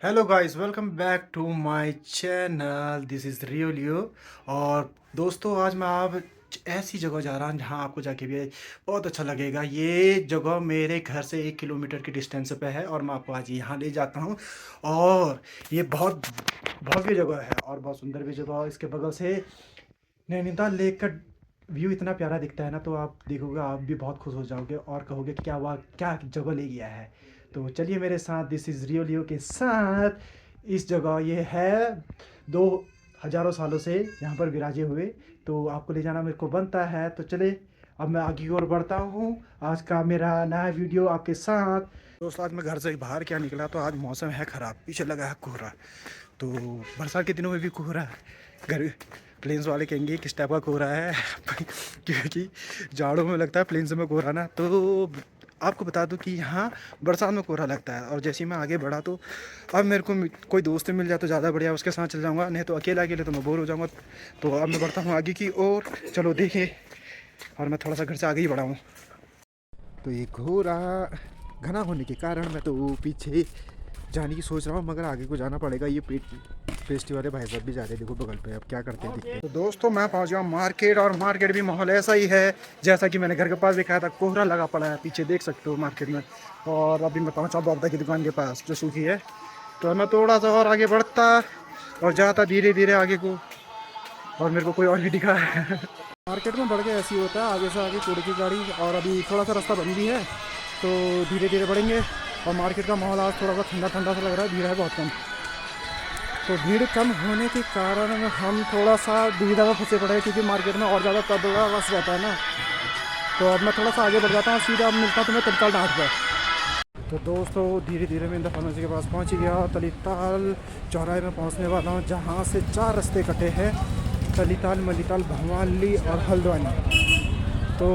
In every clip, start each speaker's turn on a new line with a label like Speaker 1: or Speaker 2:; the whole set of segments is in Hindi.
Speaker 1: Hello guys, welcome back to my channel. This is Rioleo. और दोस्तों, आज मैं आप ऐसी जगह जा रहा हूँ जहाँ आपको जाके भी बहुत अच्छा लगेगा। ये जगह मेरे घर से 1 किलोमीटर की डिस्टेंस पे है और मैं आपको आज यहाँ ले जाता हूँ। और ये बहुत भव्य जगह है और बहुत सुंदर भी जगह है। इसके बगल से नैनीताल लेक का व्यू इतना प्यारा दिखता है ना, तो आप देखोगे आप भी बहुत खुश हो जाओगे और कहोगे कि क्या हुआ, क्या जगह ले गया है। तो चलिए मेरे साथ, दिस इज़ रियोलियो के साथ इस जगह। ये है दो हज़ारों सालों से यहाँ पर विराजे हुए, तो आपको ले जाना मेरे को बनता है। तो चले, अब मैं आगे की ओर बढ़ता हूँ। आज का मेरा नया वीडियो आपके साथ। दोस्तों, आज मैं घर से बाहर क्या निकला तो आज मौसम है ख़राब, पीछे लगा है कोहरा। तो बरसात के दिनों में भी कोहरा है। घर प्लेन्स वाले कहेंगे किस टाइप का कोहरा है क्योंकि जाड़ों में लगता है प्लेन्स में कोहरा ना। तो आपको बता दूं कि यहाँ बरसात में कोहरा लगता है। और जैसे ही मैं आगे बढ़ा तो अब मेरे को कोई दोस्त मिल जाए तो ज़्यादा बढ़िया, उसके साथ चल जाऊँगा, नहीं तो अकेला अकेले तो मैं बोर हो जाऊँगा। तो अब मैं बढ़ता हूँ आगे की ओर, चलो देखें। और मैं थोड़ा सा घर से आगे ही बढ़ा हूँ। तो ये घोरा घना होने के कारण मैं तो पीछे जाने की सोच रहा हूँ, मगर आगे को जाना पड़ेगा। ये पेस्ट्री वाले भाई साहब भी जा रहे हैं, देखो बगल पे, अब क्या करते हैं देखते। तो दोस्तों, मैं पहुँच गया मार्केट, और मार्केट भी माहौल ऐसा ही है जैसा कि मैंने घर के पास दिखाया था। कोहरा लगा पड़ा है, पीछे देख सकते हो मार्केट में। और अभी मैं पहुँचा बॉब्दा की दुकान के पास जो सूखी है। तो मैं थोड़ा सा और आगे बढ़ता और जाता धीरे धीरे आगे को, और मेरे को कोई और भी दिखा है। मार्केट में बढ़ के ऐसे ही होता है, आगे से आगे कूड़े की गाड़ी। और अभी थोड़ा सा रास्ता बंद भी है, तो धीरे धीरे बढ़ेंगे। और मार्केट का माहौल आज थोड़ा सा ठंडा ठंडा सा लग रहा है, भीड़ है बहुत कम। तो भीड़ कम होने के कारण हम थोड़ा सा दुविधा में फंसे पड़े हैं, क्योंकि मार्केट में और ज़्यादा तगड़ा रश रहता है ना। तो अब मैं थोड़ा सा आगे बढ़ जाता हूँ, सीधा अब मिलता हूँ तुम्हें तलिताल डांट पर। तो दोस्तों, धीरे धीरे मैं इंदा फार्मेसी के पास पहुँच गया। तलिताल चौराहे में पहुँचने वाला हूँ, जहाँ से 4 रास्ते कटे हैं, तलिताल, मलिताल, भवाली और हल्द्वानी। तो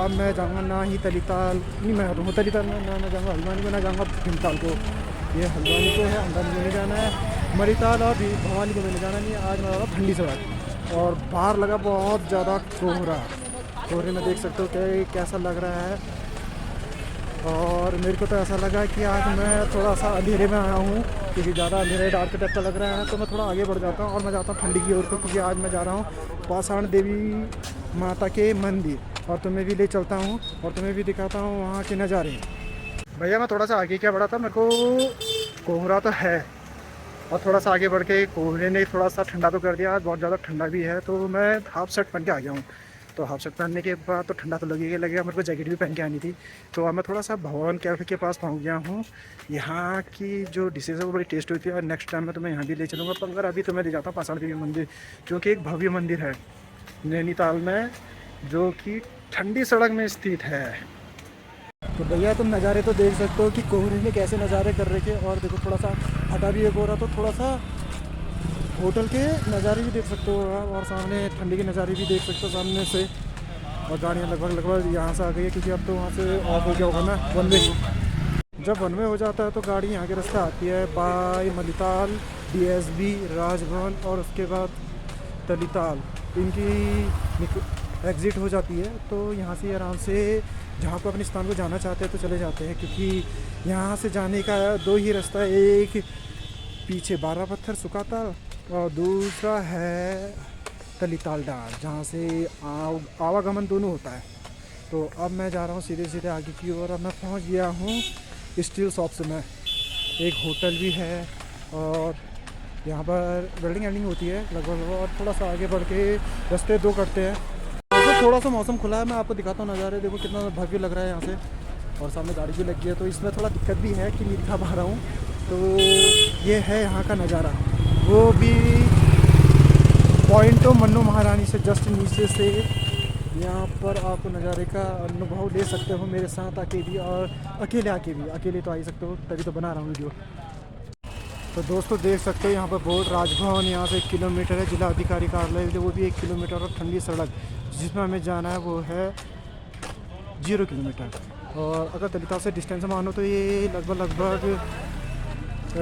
Speaker 1: अब मैं जाऊँगा ना ही तलिताल, नहीं मैं हूँ तलिताल में, ना मैं जाऊँगा हल्द्वानी में, ना जाऊँगा भीमताल को। ये हल्द्वानी को है, हल्द्वानी में नहीं जाना है। मलिताल और भवानी को मैंने जाना नहीं है। आज मैं आ ठंडी सड़क, और बाहर लगा बहुत ज़्यादा कोहरा। कोहरे में देख सकते हो कि कैसा लग रहा है। और मेरे को तो ऐसा लगा कि आज मैं थोड़ा सा अंधेरे में आया हूँ, क्योंकि ज़्यादा अंधेरे डार्क टाइप का लग रहा है। तो मैं थोड़ा आगे बढ़ जाता हूँ और मैं जाता हूँ ठंडी की ओर को, क्योंकि आज मैं जा रहा हूँ पाषाण देवी माता के मंदिर, और तुम्हें भी ले चलता हूँ और तुम्हें भी दिखाता हूँ वहाँ के नज़ारे। भैया, मैं थोड़ा सा आगे क्या बढ़ा था, मेरे को कोहरा तो है, और थोड़ा सा आगे बढ़ के कोहरे ने थोड़ा सा ठंडा तो कर दिया। आज बहुत ज़्यादा ठंडा भी है, तो मैं हाफ शर्ट पहन के आ गया हूँ। तो हाफ शर्ट पहनने के बाद तो ठंडा तो लगेगा, मेरे को जैकेट भी पहन के आनी थी। तो अब मैं थोड़ा सा भवन कैफे के पास पहुँच गया हूँ। यहाँ की जो डिशेज़ है वो बड़ी टेस्ट होती है, और नेक्स्ट टाइम में तो मैं यहाँ भी ले चलूँगा। पर अभी तो मैं ले जाता हूँ पाषाण देवी मंदिर, जो कि एक भव्य मंदिर है नैनीताल में, जो कि ठंडी सड़क में स्थित है। तो भैया, तुम नज़ारे तो देख सकते हो कि कोहरे में कैसे नज़ारे कर रहे थे। और देखो थोड़ा सा हटा भी है कोहरा, तो थोड़ा सा होटल के नज़ारे भी देख सकते हो आप, और सामने ठंडी के नज़ारे भी देख सकते हो सामने से। और गाड़ियाँ लगभग यहाँ से आ गई है, क्योंकि अब तो वहाँ से ऑफ हो गया होगा ना वन वे। जब वन वे हो जाता है तो गाड़ी यहाँ के रास्ते आती है, बाय मलिताल, डीएसबी, राजभवन, और उसके बाद तलिताल, इनकी एग्ज़िट हो जाती है। तो यहाँ से आराम से जहाँ को अपने स्थान को जाना चाहते हैं तो चले जाते हैं, क्योंकि यहाँ से जाने का 2 ही रास्ता है। एक पीछे 12 पत्थर सुखाताल, और दूसरा है तलिताल डार, जहाँ से आवागमन दोनों होता है। तो अब मैं जा रहा हूँ सीधे सीधे आगे की ओर। अब मैं पहुँच गया हूँ स्टील शॉप्स में। एक होटल भी है, और यहाँ पर वेल्डिंग एंडिंग होती है लगभग। और थोड़ा सा आगे बढ़ के रास्ते 2 कटते हैं। तो थोड़ा सा मौसम खुला है, मैं आपको दिखाता हूँ नज़ारे। देखो कितना भव्य लग रहा है यहाँ से, और सामने गाड़ी भी लगी है, तो इसमें थोड़ा दिक्कत भी है कि नहीं दिखा पा रहा हूँ। तो ये है यहाँ का नज़ारा, वो भी पॉइंटो मन्नू महारानी से जस्ट नीचे से। यहाँ पर आप नज़ारे का अनुभव ले सकते हो मेरे साथ आके भी, और अकेले आके भी। अकेले तो आ ही सकते हो, तभी तो बना रहा हूँ वीडियो। तो दोस्तों, देख सकते हो यहाँ पर बोर्ड, राजभवन यहाँ से 1 किलोमीटर है, जिला अधिकारी कार्यालय वो भी 1 किलोमीटर, और ठंडी सड़क जिसमें हमें जाना है वो है 0 किलोमीटर। और अगर तलिताल से डिस्टेंस मानो तो ये लगभग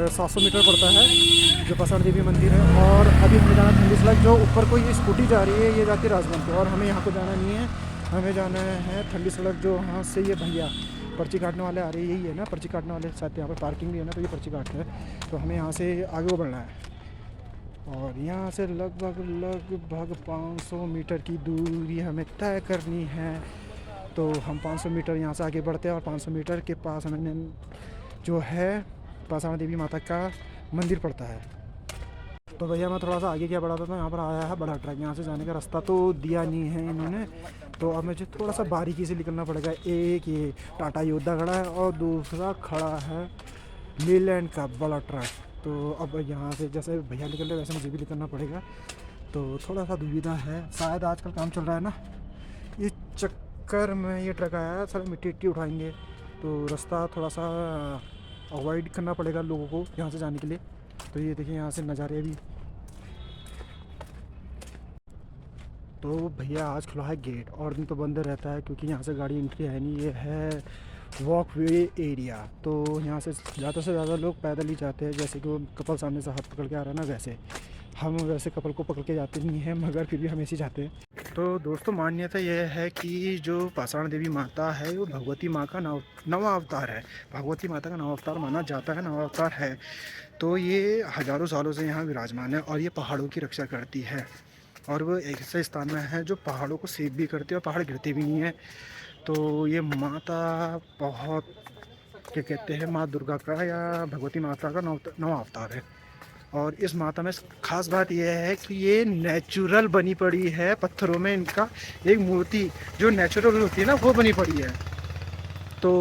Speaker 1: 700 मीटर पड़ता है, जो पाषाण देवी मंदिर है। और अभी हमें जाना ठंडी सड़क, जो ऊपर को ये स्कूटी जा रही है, ये जाती है राजभवन को, और हमें यहाँ को जाना नहीं है। हमें जाना है ठंडी सड़क, जो वहाँ से ये भैया पर्ची काटने वाले आ रहे हैं, यही है ना पर्ची काटने वाले, शायद यहाँ पर पार्किंग भी है ना, तो ये पर्ची काटते हैं। तो हमें यहाँ से आगे को बढ़ना है और यहाँ से लगभग 500 मीटर की दूरी हमें तय करनी है। तो हम 500 मीटर यहाँ से आगे बढ़ते हैं और 500 मीटर के पास हमें जो है पाषाण देवी माता का मंदिर पड़ता है। तो भैया मैं थोड़ा सा आगे क्या बढ़ा था, यहाँ पर आया है बड़ा ट्रक, यहाँ से जाने का रास्ता तो दिया नहीं है इन्होंने, तो अब मुझे थोड़ा सा बारीकी से निकलना पड़ेगा। एक ये टाटा योद्धा खड़ा है और दूसरा खड़ा है लीलैंड का बड़ा ट्रक। तो अब यहाँ से जैसे भैया निकल रहे वैसे मुझे भी निकलना पड़ेगा, तो थोड़ा सा दुविधा है। शायद आजकल काम चल रहा है ना, इस चक्कर में ये ट्रक आया है, सारे मिट्टी उठाएंगे, तो रास्ता थोड़ा सा अवॉइड करना पड़ेगा लोगों को यहाँ से जाने के लिए। तो ये देखिए यहाँ से नज़ारे भी। तो भैया आज खुला है गेट, और दिन तो बंद रहता है क्योंकि यहाँ से गाड़ी एंट्री है नहीं, ये है वॉक वे एरिया। तो यहाँ से ज़्यादा से ज़्यादा लोग पैदल ही जाते हैं, जैसे कि वो कपल सामने से हाथ पकड़ के आ रहा है ना, वैसे हम वैसे कपल को पकड़ के जाते नहीं हैं, मगर फिर भी हम ऐसे जाते हैं। तो दोस्तों मान्यता यह है कि जो पाषाण देवी माता है वो भगवती माँ का नवा अवतार है, भगवती माता का नवा अवतार माना जाता है, नवा अवतार है। तो ये हज़ारों सालों से यहाँ विराजमान है और ये पहाड़ों की रक्षा करती है, और वो एक ऐसे स्थान में है जो पहाड़ों को सेव भी करती है और पहाड़ गिरते भी नहीं है। तो ये माता बहुत क्या कहते हैं, माँ दुर्गा का या भगवती माता का नवा अवतार है। और इस माता में ख़ास बात यह है कि ये नेचुरल बनी पड़ी है, पत्थरों में इनका एक मूर्ति जो नेचुरल होती है ना वो बनी पड़ी है। तो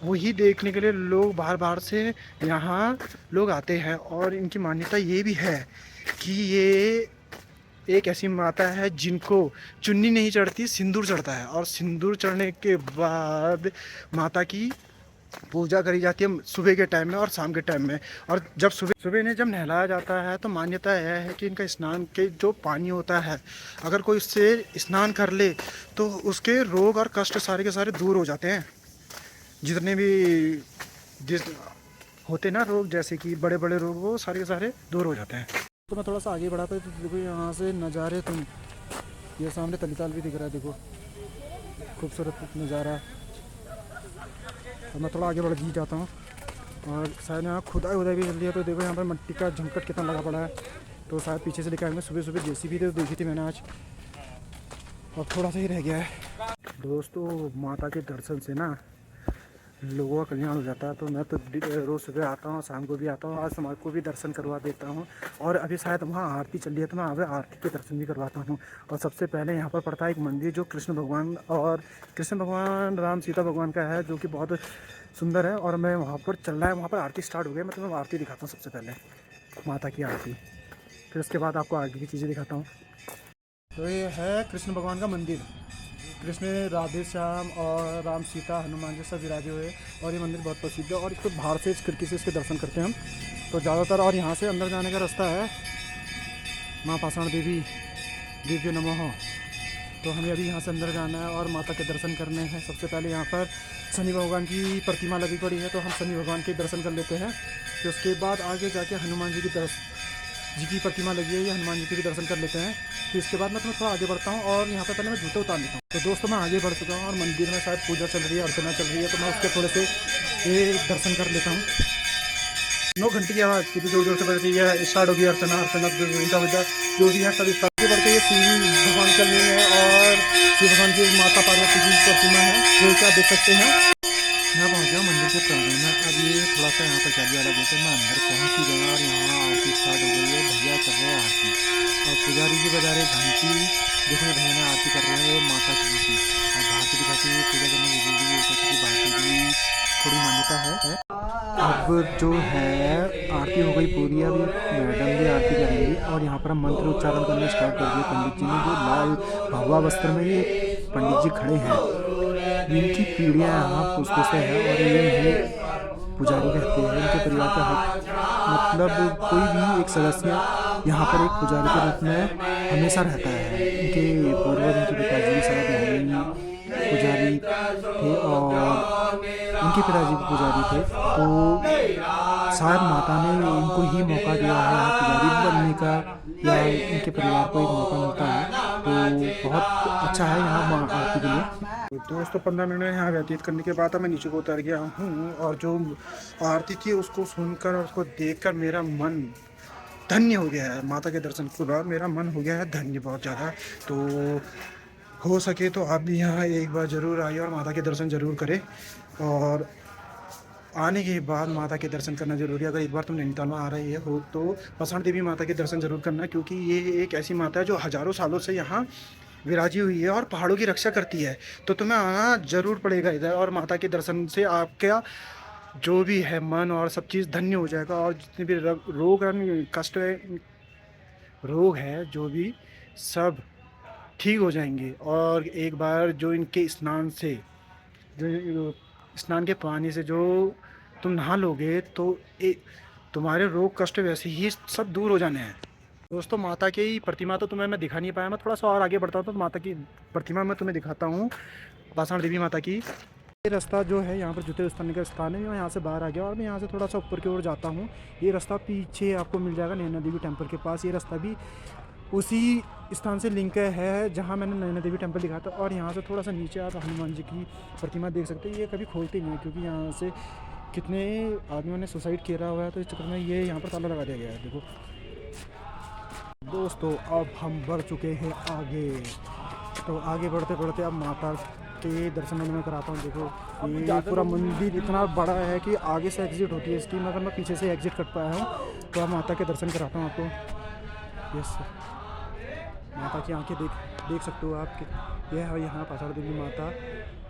Speaker 1: वही देखने के लिए लोग बाहर बाहर से यहाँ लोग आते हैं। और इनकी मान्यता ये भी है कि ये एक ऐसी माता है जिनको चुन्नी नहीं चढ़ती, सिंदूर चढ़ता है, और सिंदूर चढ़ने के बाद माता की पूजा करी जाती है सुबह के टाइम में और शाम के टाइम में। और जब सुबह ने जब नहलाया जाता है तो मान्यता यह है कि इनका स्नान के जो पानी होता है, अगर कोई उससे स्नान कर ले तो उसके रोग और कष्ट सारे के सारे दूर हो जाते हैं, जितने भी जिस होते ना रोग, जैसे कि बड़े बड़े रोग, वो सारे के सारे दूर हो जाते हैं। तो मैं थोड़ा सा आगे बढ़ा था तो देखो यहाँ से नज़ारे, तुम ये सामने तलीताल भी दिख रहा है, देखो खूबसूरत नज़ारा। और मैं थोड़ा आगे बढ़ ही जाता हूँ और शायद यहाँ खुदाई उदाई भी चल रही है। तो देखो यहाँ पर मिट्टी का झंकट कितना लगा पड़ा है, तो शायद पीछे से लेकर आएंगे। सुबह सुबह जेसीबी तो देखी थी मैंने आज, अब थोड़ा सा ही रह गया है। दोस्तों माता के दर्शन से ना लोगों का कल्याण हो जाता है, तो मैं तो रोज़ सुबह आता हूँ, शाम को भी आता हूँ, आज समाज को भी दर्शन करवा देता हूँ। और अभी शायद वहाँ आरती चल रही है तो मैं वहाँ आरती के दर्शन भी करवाता हूँ। और सबसे पहले यहाँ पर पड़ता है एक मंदिर जो कृष्ण भगवान राम सीता भगवान का है, जो कि बहुत सुंदर है। और मैं वहाँ पर चल रहा है, वहाँ पर आरती स्टार्ट हो गई। मैं तुम्हें आरती दिखाता हूँ सबसे पहले, माता की आरती, फिर उसके बाद आपको आगे की चीज़ें दिखाता हूँ। तो ये है कृष्ण भगवान का मंदिर, कृष्ण राधे श्याम और राम सीता हनुमान जी सब विराजे हुए, और ये मंदिर बहुत प्रसिद्ध है। और इसको बाहर से इस खिड़की से इसके दर्शन करते हैं हम तो ज़्यादातर। और यहाँ से अंदर जाने का रास्ता है माँ पाषाण देवी दिव्य नमः। तो हमें अभी यहाँ से अंदर जाना है और माता के दर्शन करने हैं। सबसे पहले यहाँ पर शनि भगवान की प्रतिमा लगी पड़ी है, तो हम शनि भगवान के दर्शन कर लेते हैं। फिर उसके बाद आगे जाके हनुमान जी की प्रतिमा लगी है, ये हनुमान जी के भी दर्शन कर लेते हैं। फिर इसके बाद मैं तुम्हें थोड़ा आगे बढ़ता हूँ और यहाँ पे पहले मैं जूते उतार लेता हूँ। तो दोस्तों मैं आगे बढ़ चुका हूँ और मंदिर में शायद पूजा चल रही है, अर्चना चल रही है, तो मैं उसके थोड़े से दर्शन कर लेता हूँ। 9 घंटे की आवाज़ कितनी जोर जोर से बज रही है, स्टार्ट होगी अर्चना जो भी है सब आगे बढ़ के ये शिव भगवान चल रही है, और शिव भगवान की माता पार्वती की प्रतिमा है जो कि आप देख सकते हैं। मैं पहुँच गया मंदिर के प्रांगण में। अब ये थोड़ा सा यहाँ पर जाली वाला गेट है, मैं अंदर पहुँच ही गया और यहाँ आरती स्टार्ट हो गई है। भैया कर रहे हैं आरती और पुजारी जी बजा रहे घंटी। देखो भैया ने आरती कर रहे हैं माता जी की, और बाहर से दिखाते हुए पूजा करना जरूरी होता है क्योंकि बाहर से भी थोड़ी मान्यता है। अब जो है आरती हो गई पूरी, अभी मैडम भी आरती करेंगी और यहाँ पर हम मंत्र उच्चारण करना स्टार्ट कर दिए। पंडित जी ने जो लाल भगवा वस्त्र में ये पंडित जी खड़े हैं, इनकी पीढ़ियाँ यहाँ पुष्पों से है और ये पुजारी रहते हैं। इनके परिवार का मतलब कोई भी एक सदस्य यहाँ पर एक पुजारी के रूप में हमेशा रहता है। इनके पूर्वज, इनके पिताजी शायद पुजारी थे और इनके पिताजी भी पुजारी थे, तो शायद माता ने इनको ही मौका दिया है पुजारी बनने का, या इनके परिवार को एक मौका मिलता है। तो बहुत अच्छा है यहाँ आरती के लिए। दोस्तों 15 मिनट यहाँ व्यतीत करने के बाद मैं नीचे को उतर गया हूँ और जो आरती थी उसको सुनकर और उसको देखकर मेरा मन धन्य हो गया है। माता के दर्शन के बाद मेरा मन हो गया है धन्य बहुत ज़्यादा। तो हो सके तो आप भी यहाँ एक बार ज़रूर आइए और माता के दर्शन ज़रूर करें। और आने के बाद माता के दर्शन करना ज़रूरी है। अगर एक बार तुम नैनीताल में आ रही हो तो पाषाण देवी माता के दर्शन ज़रूर करना, क्योंकि ये एक ऐसी माता है जो हज़ारों सालों से यहाँ विराजी हुई है और पहाड़ों की रक्षा करती है। तो तुम्हें आना ज़रूर पड़ेगा इधर, और माता के दर्शन से आपका जो भी है मन और सब चीज़ धन्य हो जाएगा। और जितने भी रोग कष्ट रोग है जो भी सब ठीक हो जाएंगे। और एक बार जो इनके स्नान से, जो स्नान के पानी से जो तुम नहा लोगे तो तुम्हारे रोग कष्ट वैसे ही सब दूर हो जाने हैं। दोस्तों माता की प्रतिमा तो तुम्हें मैं दिखा नहीं पाया, मैं थोड़ा सा और आगे बढ़ता हूँ तो माता की प्रतिमा मैं तुम्हें दिखाता हूँ, पाषाण देवी माता की। ये रास्ता जो है यहाँ पर जूते उतारने का स्थान है, मैं यहाँ से बाहर आ गया और मैं यहाँ से थोड़ा सा ऊपर की ओर जाता हूँ। ये रास्ता पीछे आपको मिल जाएगा नैना देवी टेम्पल के पास। ये रास्ता भी उसी स्थान से लिंक है जहाँ मैंने नैना देवी टेम्पल दिखाया था। और यहाँ से थोड़ा सा नीचे आप हनुमान जी की प्रतिमा देख सकते हैं। ये कभी खोलते नहीं है क्योंकि यहाँ से कितने आदमियों ने सुसाइड किया हुआ है, तो इस चक्कर में ये यहाँ पर ताला लगा दिया गया है। देखो दोस्तों अब हम बढ़ चुके हैं आगे। तो आगे बढ़ते बढ़ते अब माता के दर्शन मैं कराता हूँ। देखो ये पूरा मंदिर इतना बड़ा है कि आगे से एग्जिट होती है इसकी, मगर मैं पीछे से एग्जिट कर पाया हूँ। तो अब माता के दर्शन कराता हूँ आपको। यस माता की आंखें देख सकते हो आप कि यह है यहाँ पाषाण देवी माता,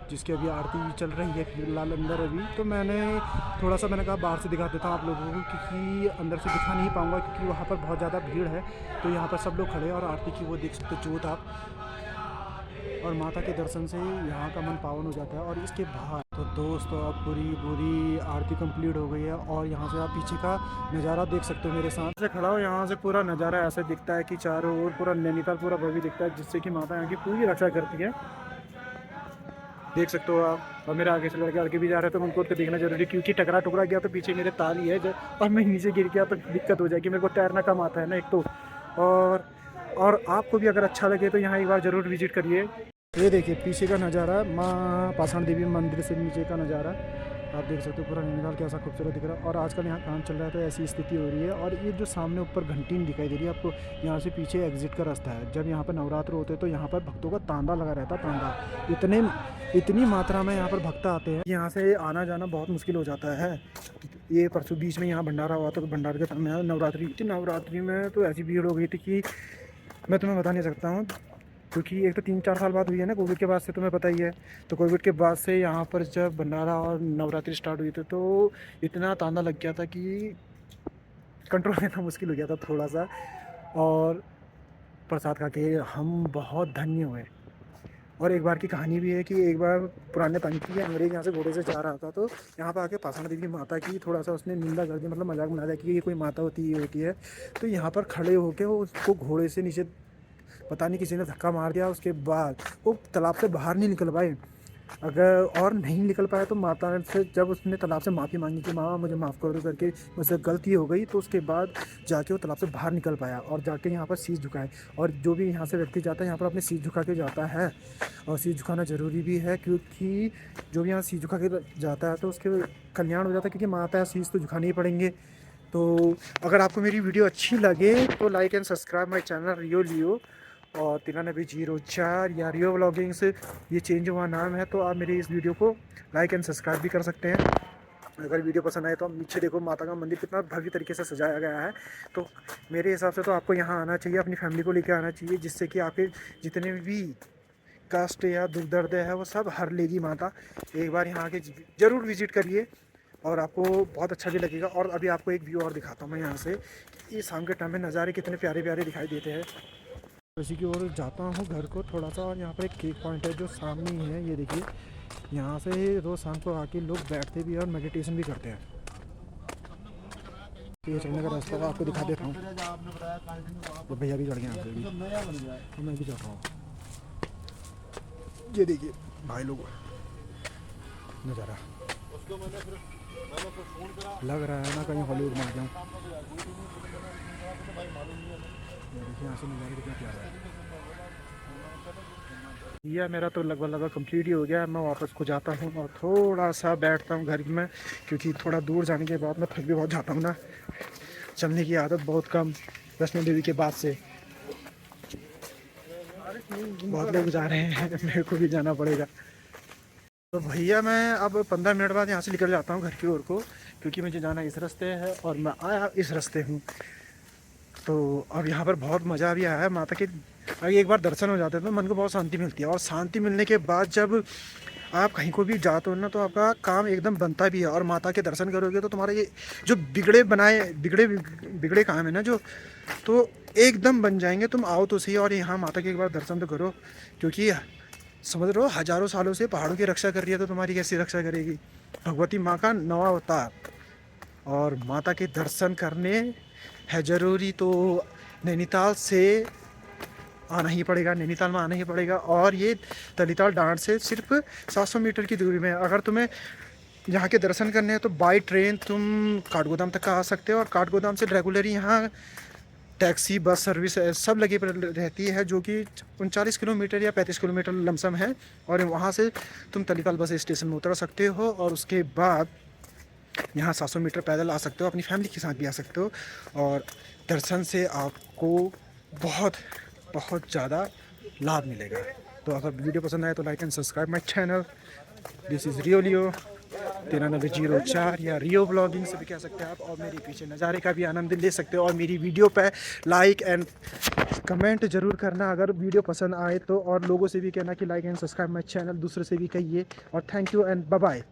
Speaker 1: जिसकी अभी आरती चल रही है फिलहाल अंदर अभी। तो मैंने कहा बाहर से दिखा देता हूँ आप लोगों को, क्योंकि अंदर से दिखा नहीं पाऊँगा क्योंकि वहाँ पर बहुत ज़्यादा भीड़ है। तो यहाँ पर सब लोग खड़े हैं और आरती की वो देख सकते जोत आप। और माता के दर्शन से यहाँ का मन पावन हो जाता है। और इसके बाहर तो दोस्तों अब पूरी आरती कंप्लीट हो गई है और यहाँ से आप पीछे का नज़ारा देख सकते हो। मेरे साथ से खड़ा हो, यहाँ से पूरा नज़ारा ऐसे दिखता है कि चारों ओर पूरा नैनीताल पूरा भव्य दिखता है, जिससे कि माता यहाँ की पूरी रक्षा करती है। देख सकते हो आप। और मेरे आगे से लड़के आगे भी जा रहे हैं तो उनको तो देखना जरूरी, क्योंकि टकरा गया तो पीछे मेरे ताल ही है और मैं नीचे गिर गया तो दिक्कत हो जाएगी। मेरे को तैरना कम आता है ना एक तो। और आपको भी अगर अच्छा लगे तो यहाँ एक बार ज़रूर विजिट करिए। ये देखिए पीछे का नज़ारा माँ पाषाण देवी मंदिर से नीचे का नज़ारा आप देख सकते हो। पूरा नैनीताल कैसा खूबसूरत दिख रहा है। और आजकल यहाँ काम चल रहा है तो ऐसी स्थिति हो रही है। और ये जो सामने ऊपर घंटी दिखाई दे रही है आपको, यहाँ से पीछे एग्जिट का रास्ता है। जब यहाँ पर नवरात्र होते हैं तो यहाँ पर भक्तों का तांता लगा रहता है। तांता इतनी मात्रा में यहाँ पर भक्त आते हैं, यहाँ से आना जाना बहुत मुश्किल हो जाता है। ये परसों बीच में यहाँ भंडारा हुआ था, तो भंडारे के टाइम नवरात्रि में तो ऐसी भीड़ हो गई थी कि मैं तुम्हें बता नहीं सकता हूँ। क्योंकि एक तो 3-4 साल बाद हुई है ना कोविड के बाद से, तुम्हें पता ही है। तो कोविड के बाद से यहाँ पर जब भंडारा और नवरात्रि स्टार्ट हुई थी तो इतना तांता लग गया था कि कंट्रोल करना मुश्किल हो गया था थोड़ा सा। और प्रसाद खा के हम बहुत धन्य हुए। और एक बार की कहानी भी है कि एक बार पुराने टाइम की अंग्रेज यहाँ से घोड़े से जा रहा था, तो यहाँ पर आके पाषाण देवी माता की थोड़ा सा उसने निंदा कर दी, मतलब मजाक बना दिया कि ये कोई माता होती है। तो यहाँ पर खड़े होकर वो उसको घोड़े से नीचे पता नहीं किसी ने धक्का मार दिया। उसके बाद वो तालाब से बाहर नहीं निकल पाए। अगर और नहीं निकल पाया तो माता से जब उसने तालाब से माफ़ी मांगी कि माँ मुझे माफ़ कर दो करके, मुझसे गलती हो गई, तो उसके बाद जाके वो तालाब से बाहर निकल पाया और जाके यहाँ पर शीश झुकाए। और जो भी यहाँ से व्यक्ति जाता है यहाँ पर अपने शीश झुका के जाता है। और शीश झुकाना ज़रूरी भी है, क्योंकि जो भी यहाँ शीश झुका के जाता है तो उसके कल्याण हो जाता है, क्योंकि माता शीश तो झुकाने ही पड़ेंगे। तो अगर आपको मेरी वीडियो अच्छी लगे तो like and subscribe my channel Rio और 9304 या रियो व्लॉगिंग्स ये चेंज हुआ नाम है। तो आप मेरी इस वीडियो को लाइक एंड सब्सक्राइब भी कर सकते हैं। अगर वीडियो पसंद आए तो नीचे देखो माता का मंदिर कितना भव्य तरीके से सजाया गया है। तो मेरे हिसाब से तो आपको यहाँ आना चाहिए, अपनी फैमिली को लेकर आना चाहिए, जिससे कि आपके जितने भी कष्ट या दुख दर्द है वो सब हर लेगी माता। एक बार यहाँ आके ज़रूर विजिट करिए और आपको बहुत अच्छा भी लगेगा। और अभी आपको एक व्यू और दिखाता हूँ मैं यहाँ से, ये शाम के टाइम में नज़ारे कितने प्यारे प्यारे दिखाई देते हैं। इसी की ओर जाता हूँ घर को थोड़ा सा। और यहाँ पर एक केक पॉइंट है जो सामने ही है, ये देखिए। यहाँ से रोज़ शाम को आके लोग बैठते भी और मेडिटेशन भी करते हैं। ये चलने का रास्ता आपको दिखा देता हूँ। तो भैया भी चढ़ गए यहाँ से भी, तो मैं भी चल रहा हूँ। ये देखिए भाई लोग नज़ारा लग रहा है ना कहीं हॉलीवुड में आ जाऊँ। देखिए यहाँ से नज़ारा कितना प्यारा है। यह मेरा तो लगभग लगभग कंप्लीट ही हो गया। मैं वापस को जाता हूँ और थोड़ा सा बैठता हूँ घर में, क्योंकि थोड़ा दूर जाने के बाद मैं थक भी बहुत जाता हूँ ना। चलने की आदत बहुत कम वैष्णो देवी के बाद से। बहुत लोग जा रहे हैं, मेरे को भी जाना पड़ेगा। तो भैया मैं अब 15 मिनट बाद यहाँ से निकल जाता हूँ घर की ओर को, क्योंकि मुझे जाना इस रास्ते है और मैं आया इस रास्ते हूँ। तो अब यहाँ पर बहुत मज़ा भी आया है। माता के अगर एक बार दर्शन हो जाते हैं तो मन को बहुत शांति मिलती है, और शांति मिलने के बाद जब आप कहीं को भी जाते हो ना तो आपका काम एकदम बनता भी है। और माता के दर्शन करोगे तो तुम्हारा ये जो बिगड़े काम है ना जो, तो एकदम बन जाएंगे। तुम आओ तो सही और यहाँ माता के एक बार दर्शन तो करो, क्योंकि समझ रहे हो हजारों सालों से पहाड़ों की रक्षा कर रही है, तो तुम्हारी कैसी रक्षा करेगी। भगवती माँ का नवा अवतार, और माता के दर्शन करने है ज़रूरी तो नैनीताल से आना ही पड़ेगा, नैनीताल में आना ही पड़ेगा। और ये तलीताल डांड से सिर्फ 700 मीटर की दूरी में है। अगर तुम्हें यहाँ के दर्शन करने हैं तो बाई ट्रेन तुम काठगोदाम तक का आ सकते हो, और काठगोदाम से रेगुलर यहाँ टैक्सी बस सर्विस सब लगी रहती है, जो कि 39 किलोमीटर या 35 किलोमीटर लमसम है। और वहाँ से तुम तलीताल बस स्टेशन में उतर सकते हो, और उसके बाद यहाँ 700 मीटर पैदल आ सकते हो, अपनी फैमिली के साथ भी आ सकते हो। और दर्शन से आपको बहुत बहुत ज़्यादा लाभ मिलेगा। तो अगर वीडियो पसंद आए तो like and subscribe my channel. This is Rioleo 9304 या रियो ब्लॉगिंग से भी कह सकते हैं आप। और मेरे पीछे नज़ारे का भी आनंद ले सकते हो। और मेरी वीडियो पे लाइक एंड कमेंट ज़रूर करना अगर वीडियो पसंद आए तो, और लोगों से भी कहना कि like and subscribe my channel, दूसरों से भी कहिए। और thank you and bye bye.